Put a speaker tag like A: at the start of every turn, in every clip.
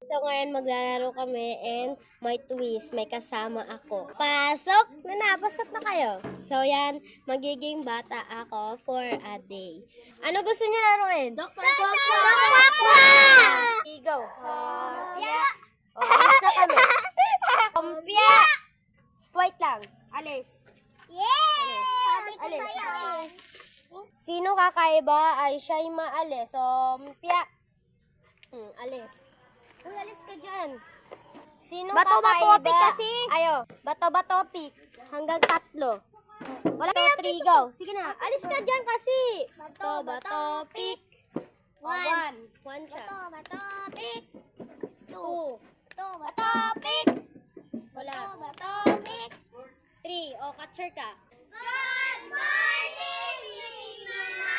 A: So ngayon maglalaro kami and may twist, may kasama ako. Pasok na kayo. So yan, magiging bata ako for a day. Ano gusto niyo laruin? Dokwa! Go. Alis na kami. Kumpya! Wait lang. Alis. Alis. Sino kakaiba ay siya'y maalis. So, Kumpya. Alis. Uy, alis ka dyan. Sino kakaiba? Kasi. Ayo. Bato-bato pick. Hanggang 3. Wala ka 3 go. Sige na. Alis ka dyan kasi. Bato-bato pick. 1. 1 siya.
B: Bato, pick.
A: 2.
B: Bato, pick.
A: Wala.
B: Bato, pick.
A: 3. O, catcher ka.
B: Good morning, Mama.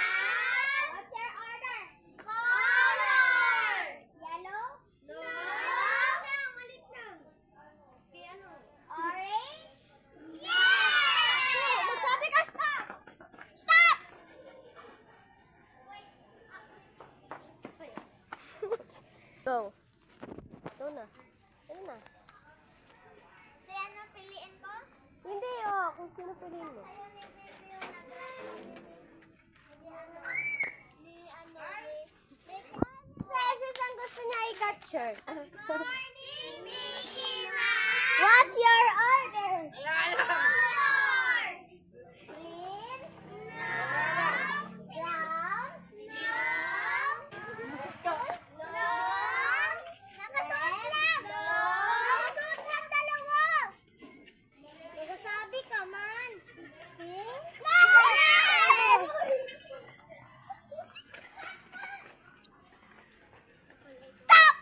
B: What's your order? Color. Yellow? No. Malit lang.
A: Okay, ano?
B: Orange? Yeah! Magsabi ka, stop! Stop!
A: Go. Go na. Ayun na.
B: Kaya ano piliin ko?
A: Hindi, kung sino piliin mo. Princess ang gusto niya i-capture.
B: Morning, Mickey Mouse.
A: What's your order?
B: Colors. Green? No. Brown? No. No. Nakasuot lang. No. Nakasuot lang dalawa. Nagsasabi ka man. Pink? Yes! Stop!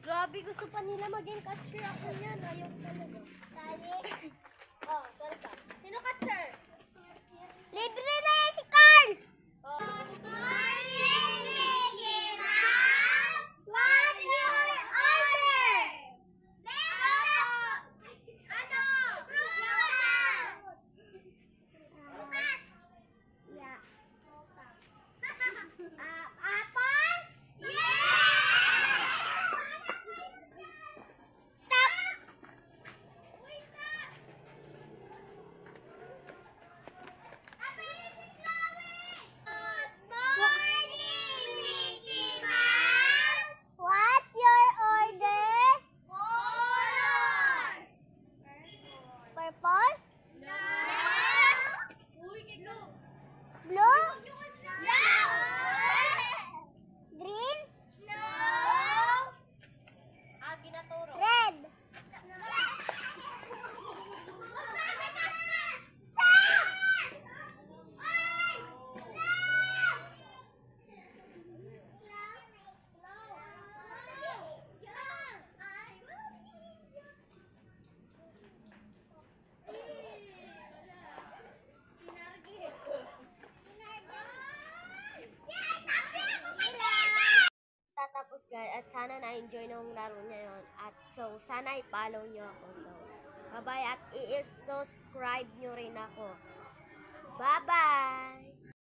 A: Grabe, gusto pa nila maging catcher ako yan. Ayaw talaga.
B: Dali.
A: Sorry ka. Sino catcher?
B: Libre na yan si Carl!
A: Oh.
B: Good morning, Mickey Mouse! What's your order? Meron! Ano? Prutas! Prutas! Yeah. Apple? Yes! Stop! Wait na! Good morning, Mickey Mouse! What's your order? Colors! Purple? No. Blue? No. Green? No.
A: Ginaturo.
B: Red?
A: Tatapos guys at sana na-enjoy nung laro niya yun. At so sana i-follow niyo ako. So bye-bye at i-subscribe niyo rin ako. Bye-bye!